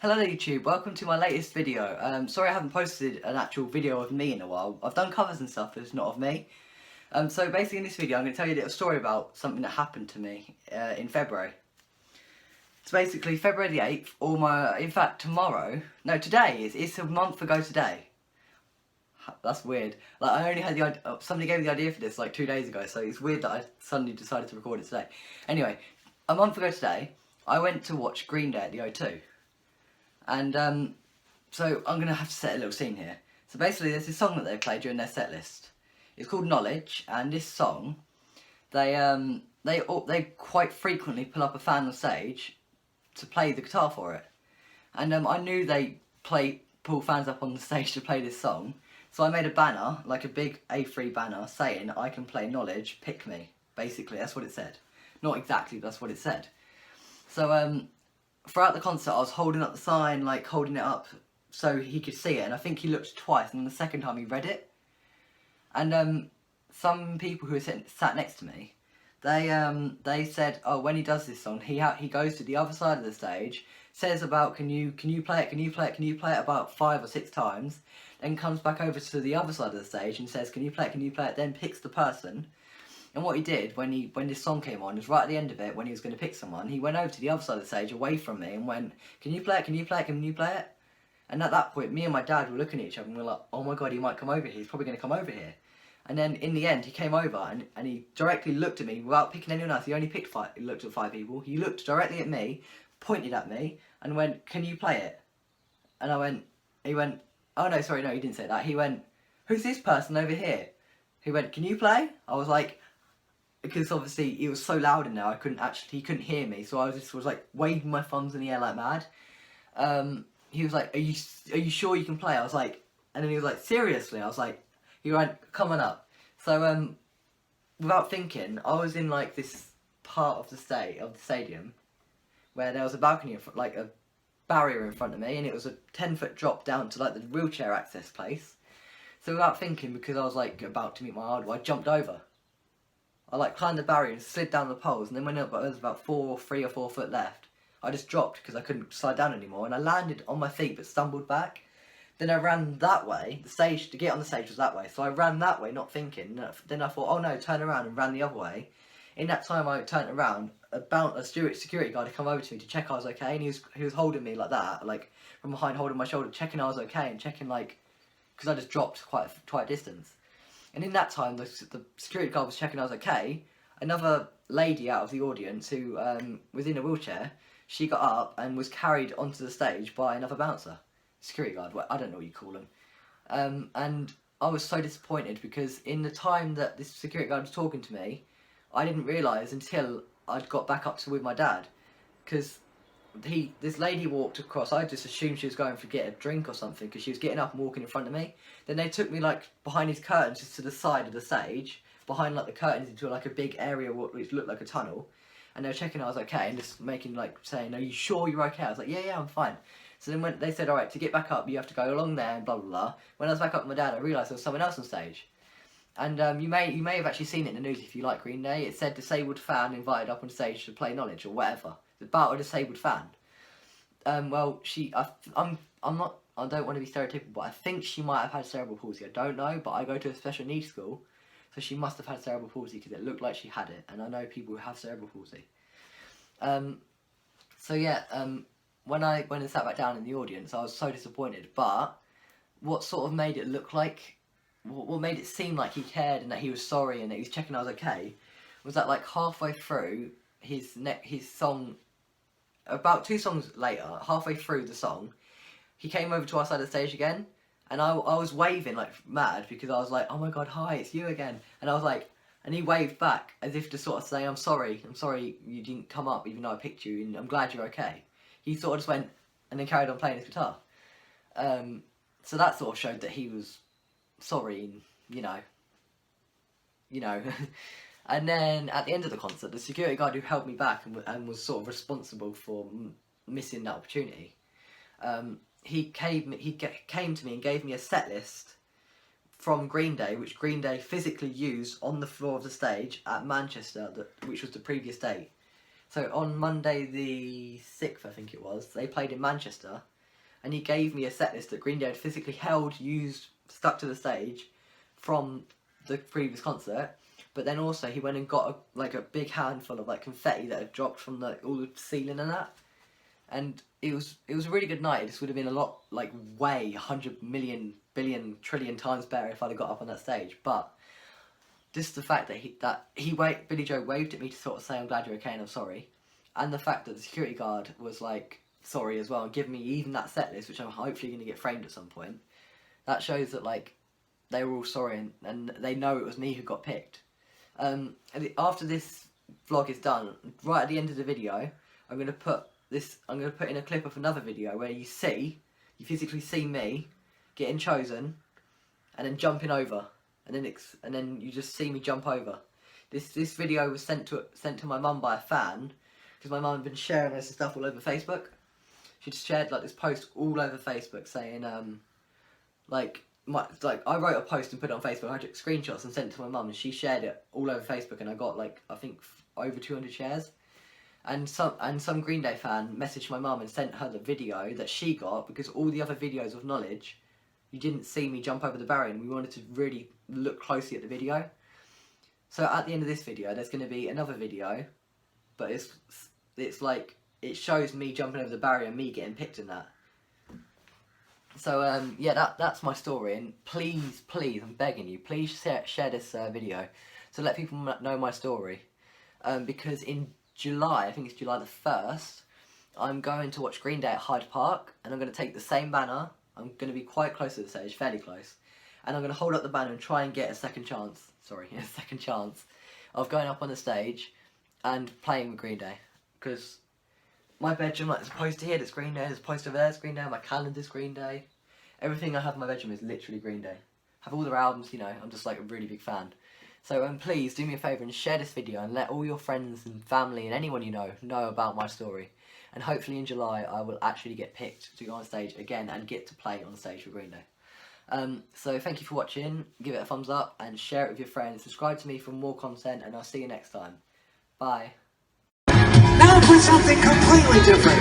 Hello YouTube, welcome to my latest video. Sorry I haven't posted an actual video of me in a while. I've done covers and stuff, but it's not of me. So basically in this video I'm going to tell you a little story about something that happened to me in February. So basically February the 8th, in fact tomorrow, no today, it's a month ago today. That's weird. Like I only had the idea, somebody gave me the idea for this like 2 days ago, so it's weird that I suddenly decided to record it today. Anyway, a month ago today, I went to watch Green Day at the O2. And so I'm going to have to set a little scene here. So basically there's this song that they play during their set list. It's called Knowledge, and this song, they quite frequently pull up a fan on stage to play the guitar for it. And I knew they pull fans up on the stage to play this song, so I made a banner, like a big A3 banner, saying I can play Knowledge, pick me. Basically, that's what it said. Not exactly, but that's what it said. So throughout the concert, I was holding up the sign, like holding it up so he could see it, and I think he looked twice, and the second time he read it. And some people who were sat next to me, they said, oh, when he does this song, he goes to the other side of the stage, says about can you play it about 5 or 6 times, then comes back over to the other side of the stage and says can you play it, then picks the person. And what he did when this song came on was right at the end of it, when he was going to pick someone, he went over to the other side of the stage, away from me, and went, can you play it? And at that point, me and my dad were looking at each other and we were like, oh my god, he might come over here, he's probably going to come over here. And then in the end, he came over and he directly looked at me without picking anyone else. He only looked at 5 people. He looked directly at me, pointed at me, and went, can you play it? And he went, oh no, sorry, no, he didn't say that. He went, who's this person over here? He went, can you play? I was like, because obviously it was so loud in there, he couldn't hear me, so I was like waving my thumbs in the air like mad. He was like, are you sure you can play? I was like, and then he was like, seriously? I was like, he went, come on up. So without thinking, I was in like this part of the stadium where there was a balcony, like a barrier in front of me, and it was a 10-foot drop down to like the wheelchair access place. So without thinking, because I was like about to meet my idol, I jumped over. I like climbed the barrier and slid down the poles, and then when there was about 3 or 4 foot left, I just dropped because I couldn't slide down anymore, and I landed on my feet but stumbled back. Then I ran that way. The stage, to get on the stage was that way, so I ran that way not thinking. Then I thought, oh no, turn around, and ran the other way. In that time I turned around, a security guard had come over to me to check I was okay, and he was holding me like that, like from behind, holding my shoulder, checking I was okay, and checking like, because I just dropped quite a distance. And in that time, the security guard was checking I was okay. Another lady out of the audience who was in a wheelchair, she got up and was carried onto the stage by another bouncer. Security guard, I don't know what you call them. And I was so disappointed because in the time that this security guard was talking to me, I didn't realise until I'd got back up with my dad. Because this lady walked across. I just assumed she was going to get a drink or something because she was getting up and walking in front of me. Then they took me like behind these curtains just to the side of the stage, behind like the curtains into like a big area which looked like a tunnel, and they were checking I was okay and just making like saying, are you sure you're okay? I was like, yeah, I'm fine. So then when they said, alright, to get back up you have to go along there and blah blah blah. When I was back up with my dad, I realised there was someone else on stage. And you may have actually seen it in the news if you like Green Day. It said disabled fan invited up on stage to play Knowledge or whatever. It's about a disabled fan. Well, I don't want to be stereotypical, but I think she might have had cerebral palsy. I don't know, but I go to a special needs school, so she must have had cerebral palsy because it looked like she had it, and I know people who have cerebral palsy. So yeah, when I sat back down in the audience, I was so disappointed. But what sort of made it look like, what made it seem like he cared and that he was sorry and that he was checking I was okay, was that like halfway through his song. About 2 songs later, halfway through the song, he came over to our side of the stage again, and I was waving like mad because I was like, oh my god, hi, it's you again. And I was like, and he waved back as if to sort of say, I'm sorry you didn't come up even though I picked you, and I'm glad you're okay. He sort of just went and then carried on playing his guitar. So that sort of showed that he was sorry, and you know. And then at the end of the concert, the security guard who held me back and was sort of responsible for missing that opportunity, he came to me and gave me a set list from Green Day, which Green Day physically used on the floor of the stage at Manchester, which was the previous date. So on Monday the 6th, I think it was, they played in Manchester, and he gave me a set list that Green Day had physically held, used, stuck to the stage from the previous concert. But then also he went and got a big handful of like confetti that had dropped from all the ceiling and that. And it was a really good night. This would have been a lot, like, way 100 million, billion, trillion times better if I'd have got up on that stage. But just the fact that Billie Joe waved at me to sort of say I'm glad you're okay and I'm sorry, and the fact that the security guard was like sorry as well and giving me even that set list, which I'm hopefully going to get framed at some point. That shows that like they were all sorry and they know it was me who got picked. And after this vlog is done, right at the end of the video, I'm going to put in a clip of another video where you physically see me getting chosen and then jumping over, and then you just see me jump over. This video was sent to my mum by a fan, because my mum had been sharing this stuff all over Facebook. She just shared like this post all over Facebook saying I wrote a post and put it on Facebook. I took screenshots and sent it to my mum, and she shared it all over Facebook, and I got like I think over 200 shares. And some Green Day fan messaged my mum and sent her the video that she got, because all the other videos of Knowledge, you didn't see me jump over the barrier, and we wanted to really look closely at the video. So at the end of this video, there's going to be another video, but it's like it shows me jumping over the barrier and me getting picked in that. So yeah, that's my story, and please, I'm begging you, please share this video to let people know my story, because in July, I think it's July the 1st, I'm going to watch Green Day at Hyde Park, and I'm going to take the same banner. I'm going to be quite close to the stage, fairly close, and I'm going to hold up the banner and try and get a second chance of going up on the stage and playing with Green Day, because my bedroom, like, there's a poster here that's Green Day, there's a poster there that's Green Day, my calendar's Green Day, everything I have in my bedroom is literally Green Day. I have all their albums, you know, I'm just like a really big fan. So please do me a favour and share this video and let all your friends and family and anyone you know about my story. And hopefully in July I will actually get picked to go on stage again and get to play on stage for Green Day. So thank you for watching, give it a thumbs up and share it with your friends, subscribe to me for more content, and I'll see you next time. Bye. Now for something completely different.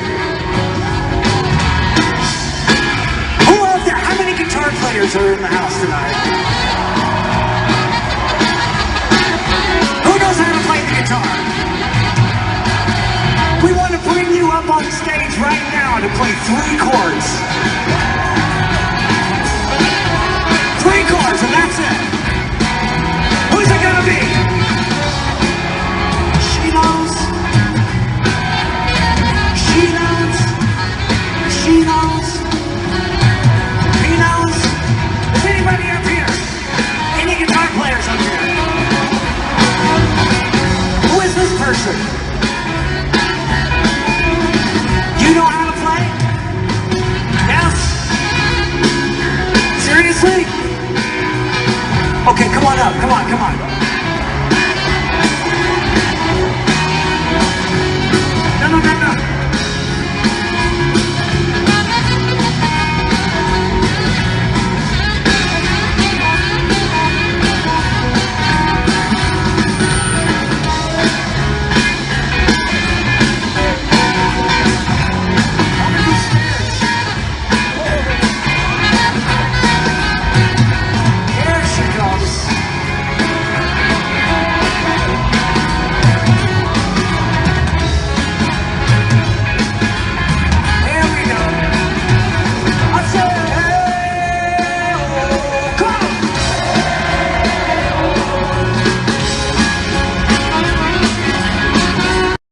How many guitar players are in the house tonight? Who knows how to play the guitar? We want to bring you up on stage right now to play 3 chords. 3 chords, and that's it. Who's it gonna be? She knows. She knows. She knows. He knows. Is anybody up here? Any guitar players up here? Who is this person?